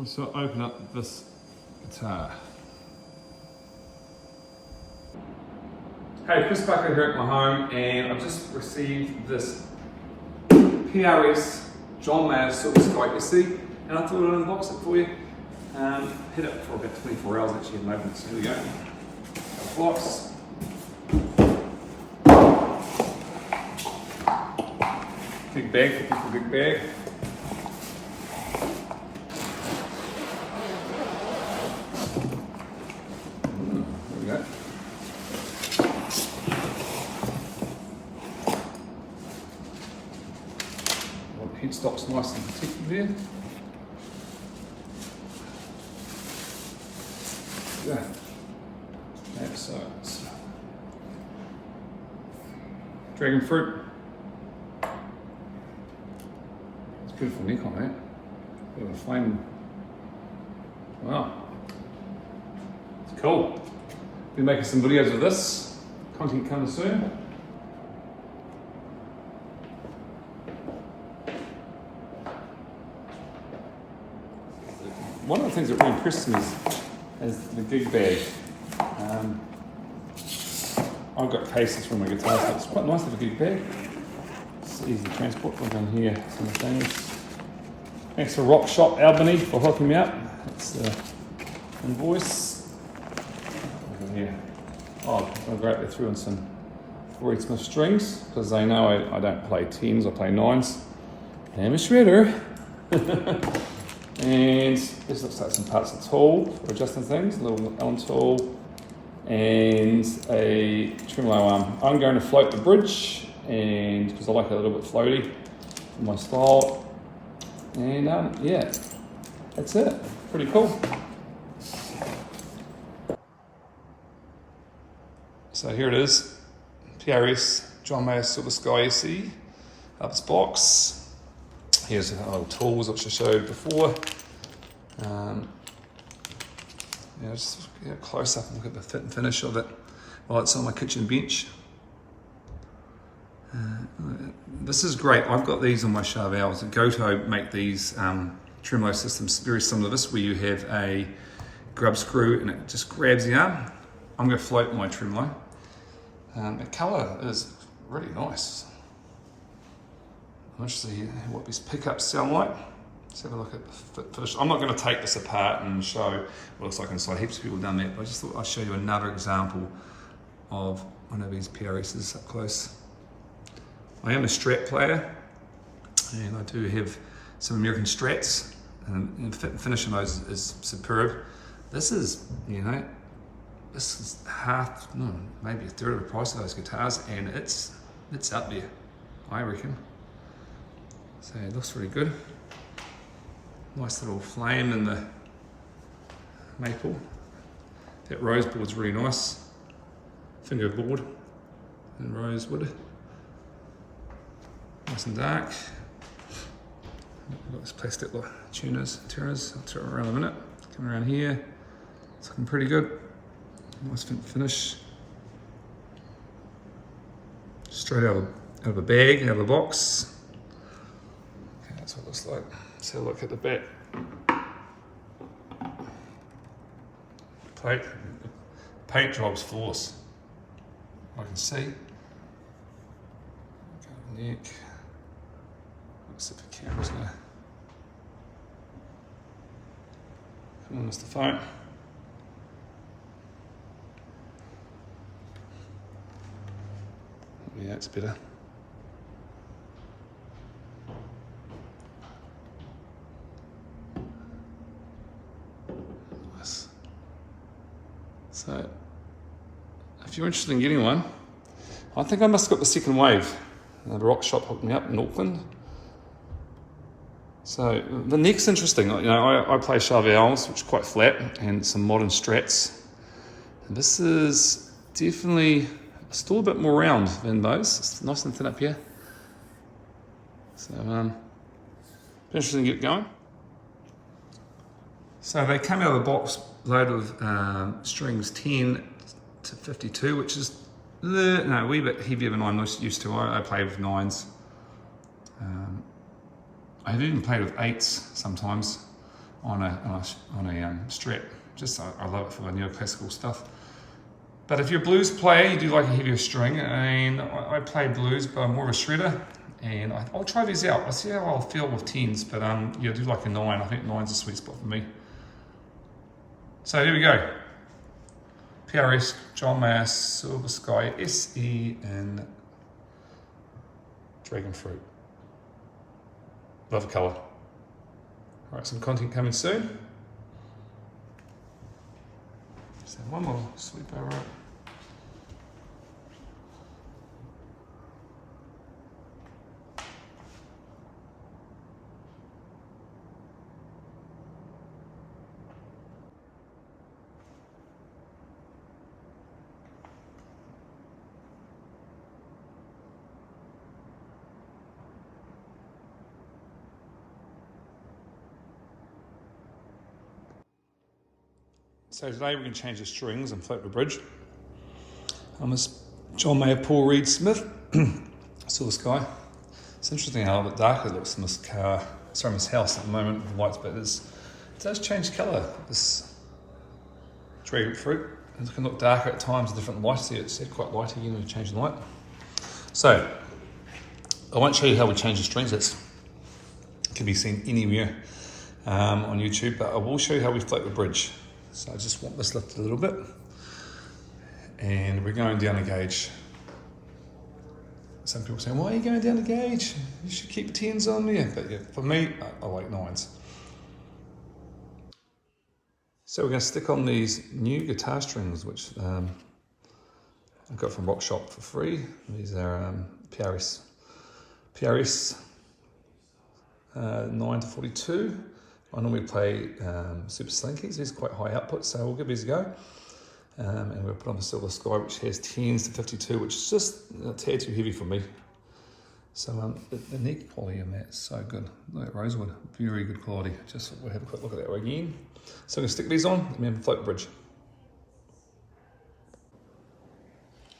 So open up this guitar. Hey, Chris Bucker here at my home, and I've just received this PRS John Mayer Silver Sky SE, and I thought I'd unbox it for you. Hit it for about 24 hours actually, and open it. So here we go. Box. Big bag, big bag. There we go. Well, the headstock's nice and protected there. Yeah. So it's dragon fruit. It's a beautiful neck on that. Bit of a flame. Wow. It's cool. Be making some videos of this. Content coming soon. One of the things that really impressed me is the gig bag. I've got cases for my guitar, so it's quite nice to have a gig bag. It's easy to transport. Look down here, some things. Thanks to Rock Shop Albany for hooking me up. That's the invoice. Over here. Oh, great, they threw in some Reed Smith strings, because they know I don't play 10s, I play 9s. I'm a shredder. And this looks like some parts of the tool for adjusting things, a little Allen tool, and a tremolo arm. I'm going to float the bridge, and because I like it a little bit floaty in my style. And yeah, that's it. Pretty cool. So here it is, PRS John Mayer Silver Sky SE, out of this box. Here's the little tools which I showed before. Just get a close up and look at the fit and finish of it while it's on my kitchen bench. This is great. I've got these on my Charvels. Goto make these tremolo systems very similar to this, where you have a grub screw and it just grabs the arm. I'm going to float my tremolo. The colour is really nice. Let's see what these pickups sound like. Let's have a look at the fit finish. I'm not going to take this apart and show what it looks like inside. Heaps of people have done that, but I just thought I'd show you another example of one of these PRSs up close. I am a Strat player, and I do have some American Strats, and fit and finish in those is superb. This is, this is half, no, maybe a third of the price of those guitars, and it's up there, I reckon. So it looks really good. Nice little flame in the maple. That rosewood's really nice. Fingerboard and rosewood. Nice and dark. Got this plastic tuners. I'll turn it around in a minute. Coming around here. It's looking pretty good. Nice finish. Straight out of a bag, out of a box. That's what it looks like. Let's have a look at the back. Paint job's flawless. I can see. Neck. Let's see if the camera's gonna. Come on, Mr. Phone. Yeah, it's better. So, if you're interested in getting one, I think I must have got the second wave. The Rock Shop hooked me up in Auckland. So the neck's interesting. I play Charvels, which is quite flat, and some modern Strats. And this is definitely still a bit more round than those. It's nice and thin up here. So, interesting to get going. So they came out of the box loaded with strings 10 to 52, which is a wee bit heavier than I'm used to. I play with 9s. I've even played with 8s sometimes. on a strap. Just I love it for the neoclassical stuff. But if you're a blues player, you do like a heavier string, and I play blues, but I'm more of a shredder, and I'll try these out. I'll see how I'll feel with 10s, but yeah, I do like a 9. I think 9's a sweet spot for me. So here we go. PRS, John Mayer, Silver Sky, SE, and Dragon Fruit. Love the colour. Alright, some content coming soon. So one more sweep over it. So today we're going to change the strings and float the bridge. This John Mayer, Paul Reed Smith, Silver Sky. It's interesting how a bit darker it looks in this car, sorry, in this house at the moment with the lights, but it does change colour, this Dragon Fruit. It can look darker at times, different lights. See, it's quite light again when you change the light. So, I won't show you how we change the strings. It can be seen anywhere on YouTube, but I will show you how we float the bridge. So I just want this lifted a little bit, and we're going down a gauge. Some people say, why are you going down a gauge? You should keep 10s on there. But yeah, for me, I like 9s. So we're going to stick on these new guitar strings, which I got from Rock Shop for free. These are PRS 9 to 42. I normally play Super Slinkies. These are quite high output, so we'll give these a go. And we'll put on the Silver Sky, which has 10s to 52, which is just a tad too heavy for me. So the neck quality on that is so good. Look at Rosewood, very good quality. Just we'll have a quick look at that again. So I'm going to stick these on and then float the bridge.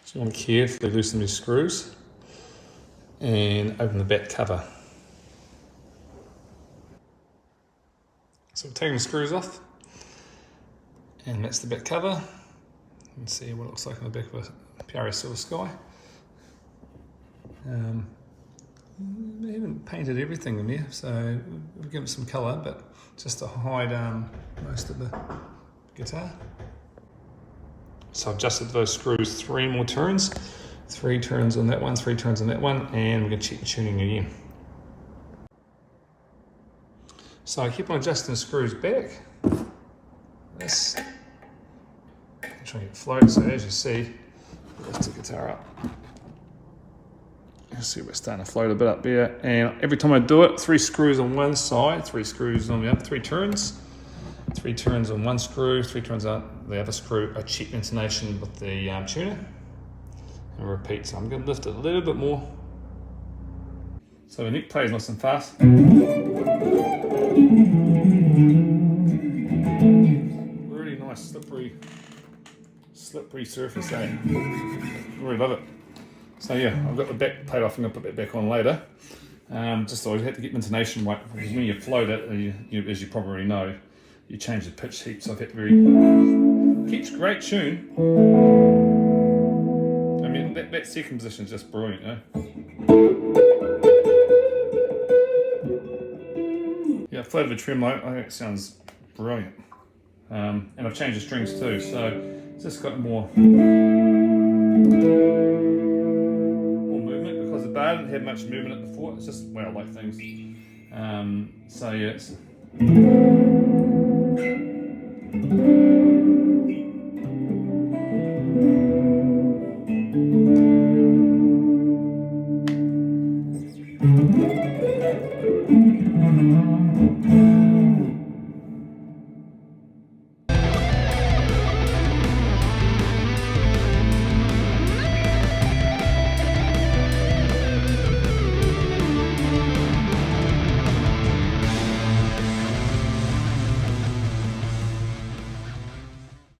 So I'm carefully loosen these screws and open the back cover. So we're taking the screws off, and that's the back cover. You can see what it looks like on the back of a PRS Silver Sky. We haven't painted everything in there, so we've given it some colour, but just to hide most of the guitar. So I've adjusted those screws 3 more turns. 3 turns on that one, 3 turns on that one, and we're going to check the tuning again. So I keep on adjusting the screws back. This. Trying to get float, so as you see, lift the guitar up. You see we're starting to float a bit up there, and every time I do it, 3 screws on one side, 3 screws on the other, 3 turns. 3 turns on one screw, 3 turns on the other screw. I check intonation with the tuner, and repeat. So I'm going to lift it a little bit more. So the neck plays nice and fast. Really nice, slippery surface, eh? Really love it. So yeah, I've got the back plate off. I'm going to put that back on later. Just so I had to get the intonation right, because when you float it, as you probably know, you change the pitch heap. So I've had to keeps great tune. I mean, that second position is just brilliant, eh? Yeah, floated the tremolo. I think it sounds brilliant. And I've changed the strings too, so it's just got more movement, because the bar didn't have much movement before. It's just, well, I like things. So yeah, it's